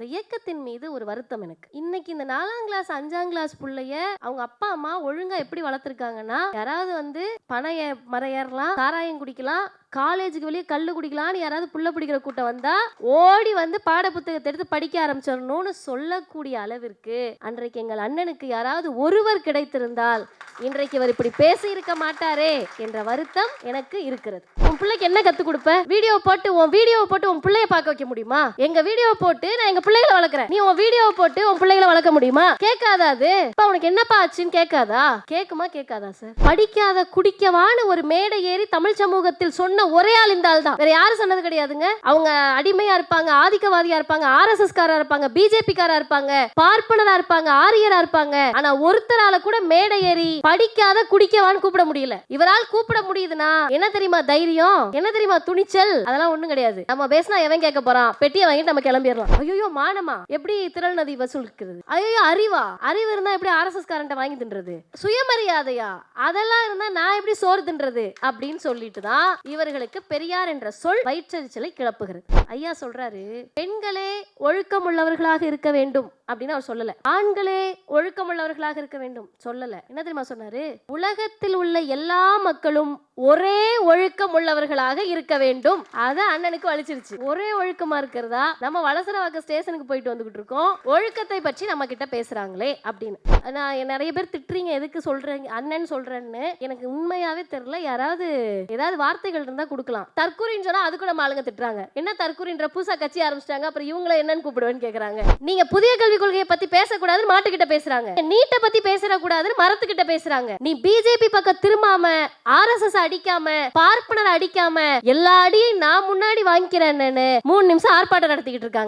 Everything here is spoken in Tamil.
அந்த இயக்கத்தின் மீது ஒரு வருத்தம் எனக்கு. இன்னைக்கு இந்த 4ஆம் கிளாஸ் 5ஆம் கிளாஸ் புள்ளைய அவங்க அப்பா அம்மா ஒழுங்கா எப்படி வளர்த்துருக்காங்கன்னா, யாராவது வந்து பனை மரம் ஏறலாம், சாராயம் குடிக்கலாம், காலேஜுக்கு வெளியே கல்லு குடிக்கலான்னு யாராவது புள்ள பிடிக்கிற கூட்டம் வந்தா ஓடி வந்து பாட புத்தகத்தை எடுத்து படிக்க ஆரம்பிச்சிடணும்னு சொல்லக்கூடிய அளவிற்கு அன்றைக்கு எங்கள் அண்ணனுக்கு யாராவது ஒருவர் கிடைத்திருந்தால் இன்றைக்கு இவர் இப்படி பேசி இருக்க மாட்டாரே என்ற வருத்தம் எனக்கு இருக்கிறது. உன் பிள்ளைக்கு என்ன கத்து கொடுப்ப? வீடியோ போட்டு உன் பிள்ளைய பார்க்க வைக்க முடியுமா? எங்க வீடியோ போட்டு நான் எங்க பிள்ளைகளை வளர்க்குறேன், நீ உன் வீடியோ போட்டு உன் பிள்ளைகளை வளர்க்க முடியுமா? கேட்காதா? அது இப்ப உனக்கு என்னப்பா ஆச்சுன்னு கேட்காதா? கேட்குமா? கேட்காதா சார்? படிக்காத குடிக்கவான்னு ஒரு மேடை ஏறி தமிழ் சமூகத்தில் சொன்ன ஒரே ஆள் இந்த ஆள் தான். வேற யாரும் சொன்னது கிடையாதுங்க. அவங்க அடிமையா இருப்பாங்க, ஆதிக்கவாதியா இருப்பாங்க, ஆர்எஸ்எஸ் காரா இருப்பாங்க, பிஜேபி காரா இருப்பாங்க, பார்ப்பனரா இருப்பாங்க, ஆரியரா இருப்பாங்க. ஆனா ஒருத்தரால கூட மேடை ஏறி படிக்காத குடிக்கவான்னு கூப்பிட முடியல. இவரால் கூப்பிட முடியுதுன்னா என்ன தெரியுமா தைரியம், என்ன தெரியுமா துணிச்சல்? அதெல்லாம் ஒண்ணும் கிடையாது. நம்ம பேசினா எவன் கேட்க போறான்? பெட்டியை வாங்கிட்டு நம்ம கிளம்பிடலாம். ஐயோ மானமா எப்படி திரள் நதி வசூலிக்கிறது? ஐயோ அறிவா? அறிவு இருந்தா எப்படி ஆர்எஸ்எஸ் காரண்ட வாங்கி தின்றது? சுயமரியாதையா? அதெல்லாம் இருந்தா நான் எப்படி சோறு தின்றது அப்படின்னு சொல்லிட்டு தான் இவர்களுக்கு பெரியார் என்ற சொல் வயிற்றெரிச்சலை கிளப்புகிறது. ஐயா சொல்றாரு, பெண்களே ஒழுக்கம் உள்ளவர்களாக இருக்க வேண்டும் அப்படின்னு அவர் சொல்லல. ஆண்களே ஒழுக்கம் உள்ளவர்களாக இருக்க வேண்டும் சொல்லல. என்ன தெரியுமா சொன்னாரு? உலகத்தில் உள்ள எல்லா மக்களும் ஒரே ஒழுக்கம் உள்ளவர்களாக இருக்க வேண்டும். அத அண்ணனுக்கு வலிச்சிருச்சு. ஒரே ஒழுக்கமா இருக்கிறதா? நம்ம வலசரவாக்க ஸ்டேஷனுக்கு போயிட்டு வந்துகிட்டு இருக்கோம், ஒழுக்கத்தை பற்றி நம்ம கிட்ட பேசுறாங்களே அப்படின்னு. நான் நிறைய பேர் திட்டுறீங்க, எதுக்கு சொல்றீங்க அண்ணன் சொல்றேன்னு எனக்கு உண்மையாவே தெரியல. யாராவது ஏதாவது வார்த்தைகள் இருந்தா கொடுக்கலாம். தற்கூரின்னு சொன்னா அதுக்கு நம்ம ஆளுங்க திட்டுறாங்க. என்ன தற்கூரின்ற புதுசா கட்சி ஆரம்பிச்சிட்டாங்க, அப்புறம் இவங்களை என்னன்னு கூப்பிடுவேன்னு கேக்குறாங்க. நீங்க புதிய கல்விக் கொள்கையை பத்தி பேசக்கூடாதுன்னு மாட்டுக்கிட்ட பேசுறாங்க, நீட்டை பத்தி பேசக்கூடாதுன்னு மரத்துக்கிட்ட பேசுறாங்க. நீ பிஜேபி பக்கம் திரும்பாம, ஆர்எஸ்எஸ் அடிக்காம, பார்ப்பனர் அடிக்காம எல்லா அடியும் நான் முன்னாடி வாங்கிக்கிறேன்னு 3 நிமிஷம் ஆர்ப்பாட்டம் நடத்திக்கிட்டு இருக்காங்க.